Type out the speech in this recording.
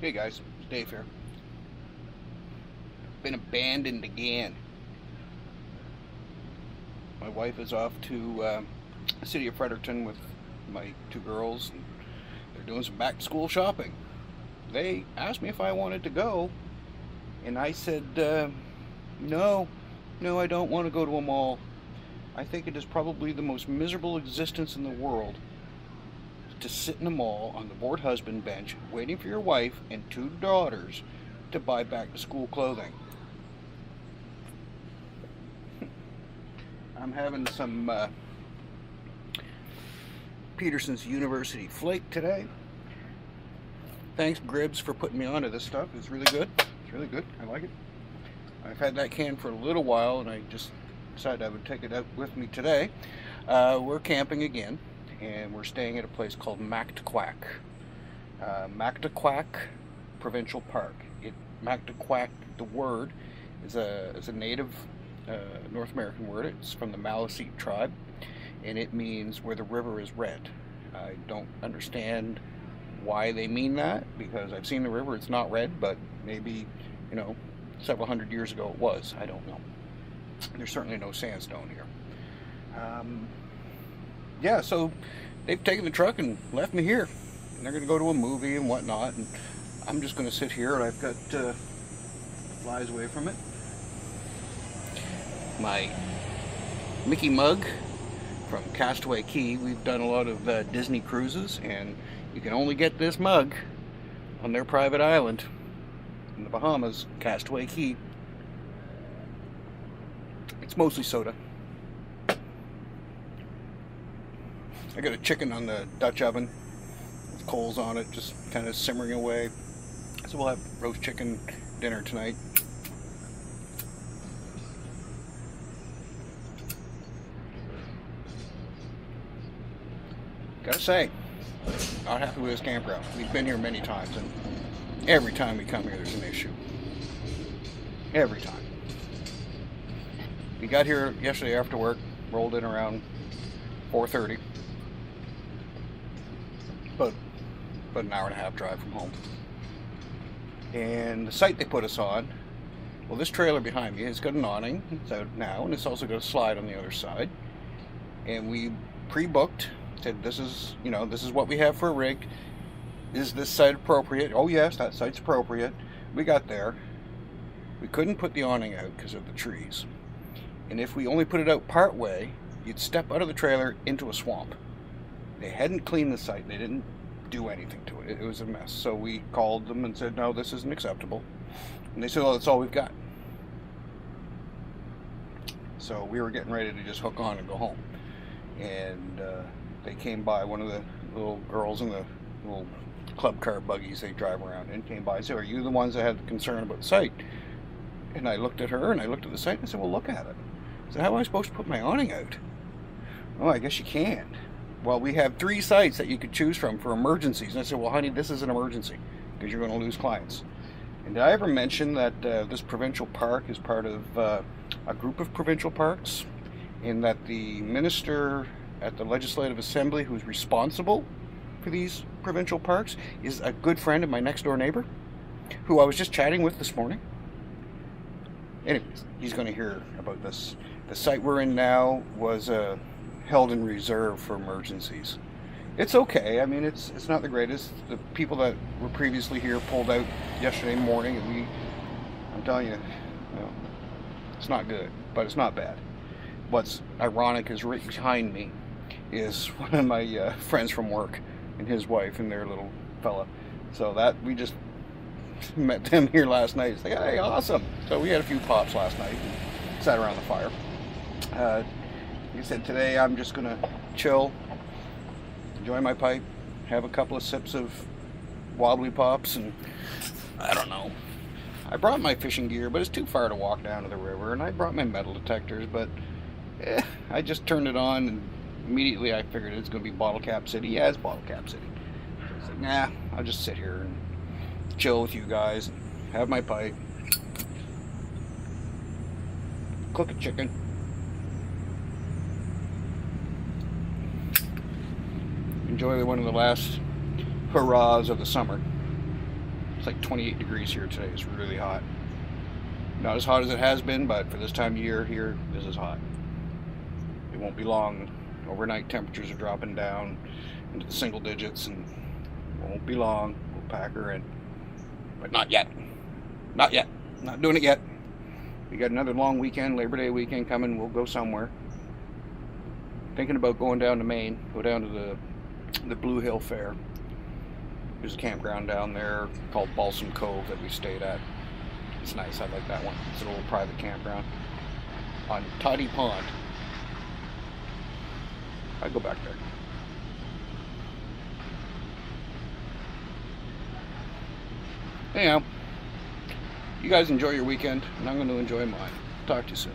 Hey guys, it's Dave here. Been abandoned again. My wife is off to the city of Fredericton with my two girls, and they're doing some back to school shopping. They asked me if I wanted to go, and I said, no, I don't want to go to a mall. I think it is probably the most miserable existence in the world to sit in a mall on the bored husband bench waiting for your wife and two daughters to buy back to school clothing. I'm having some Peterson's University Flake today. Thanks, Gribbs, for putting me onto this stuff. It's really good. It's really good. I like it. I've had that can for a little while, and I just decided I would take it out with me today. We're camping again, and we're staying at a place called Mactaquac. Mactaquac Provincial Park. Mactaquac, the word, is a native North American word. It's from the Maliseet tribe, and it means where the river is red. I don't understand why they mean that, because I've seen the river. It's not red, but maybe, several hundred years ago it was. I don't know. There's certainly no sandstone here. So they've taken the truck and left me here, and they're going to go to a movie and whatnot, and I'm just going to sit here, and I've got flies away from it, my Mickey mug from Castaway Cay. We've done a lot of Disney cruises, and you can only get this mug on their private island in the Bahamas, Castaway Cay. It's mostly soda. I got a chicken on the Dutch oven with coals on it, just kind of simmering away. So we'll have roast chicken dinner tonight. Gotta say, not happy with this campground. We've been here many times, and every time we come here there's an issue. Every time. We got here yesterday after work, rolled in around 4:30. About an hour and a half drive from home. And the site they put us on, well, this trailer behind me has got an awning. It's out now, and it's also got a slide on the other side. And we pre-booked, said this is what we have for a rig. Is this site appropriate? Oh yes, that site's appropriate. We got there. We couldn't put the awning out because of the trees. And if we only put it out part way, you'd step out of the trailer into a swamp. They hadn't cleaned the site. They didn't do anything to it. It was a mess. So we called them and said, no, this isn't acceptable. And they said, oh, that's all we've got. So we were getting ready to just hook on and go home. And they came by, one of the little girls in the little club car buggies they drive around in, came by and said, are you the ones that had concern about the site? And I looked at her and I looked at the site and I said, well, look at it. I said, how am I supposed to put my awning out? Oh, I guess you can't. Well, we have 3 sites that you could choose from for emergencies. And I said, well, honey, this is an emergency because you're going to lose clients. And did I ever mention that this provincial park is part of a group of provincial parks, and that the minister at the Legislative Assembly who's responsible for these provincial parks is a good friend of my next door neighbor, who I was just chatting with this morning? Anyways, he's going to hear about this. The site we're in now was held in reserve for emergencies. It's okay. I mean, it's not the greatest. The people that were previously here pulled out yesterday morning, and I'm telling you, it's not good, but it's not bad. What's ironic is right behind me is one of my friends from work and his wife and their little fella. So that we just met them here last night. It's like, hey, awesome. So we had a few pops last night and sat around the fire. Like I said, today I'm just going to chill, enjoy my pipe, have a couple of sips of wobbly pops, and I don't know. I brought my fishing gear, but it's too far to walk down to the river, and I brought my metal detectors, but I just turned it on, and immediately I figured it's going to be Bottle Cap City. Yeah, it's Bottle Cap City. So I was like, nah, I'll just sit here and chill with you guys, and have my pipe, cook a chicken, enjoy one of the last hurrahs of the summer. It's like 28 degrees here today. It's really hot. Not as hot as it has been, but for this time of year here, this is hot. It won't be long. Overnight temperatures are dropping down into the single digits, and won't be long. We'll pack her in. But not yet. Not yet. Not doing it yet. We got another long weekend, Labor Day weekend coming. We'll go somewhere. Thinking about going down to Maine. Go down to the Blue Hill Fair. There's a campground down there called Balsam Cove that we stayed at. It's nice. I like that one. It's a little private campground on Toddy Pond. I'd go back there. Anyhow, you guys enjoy your weekend, and I'm going to enjoy mine. Talk to you soon.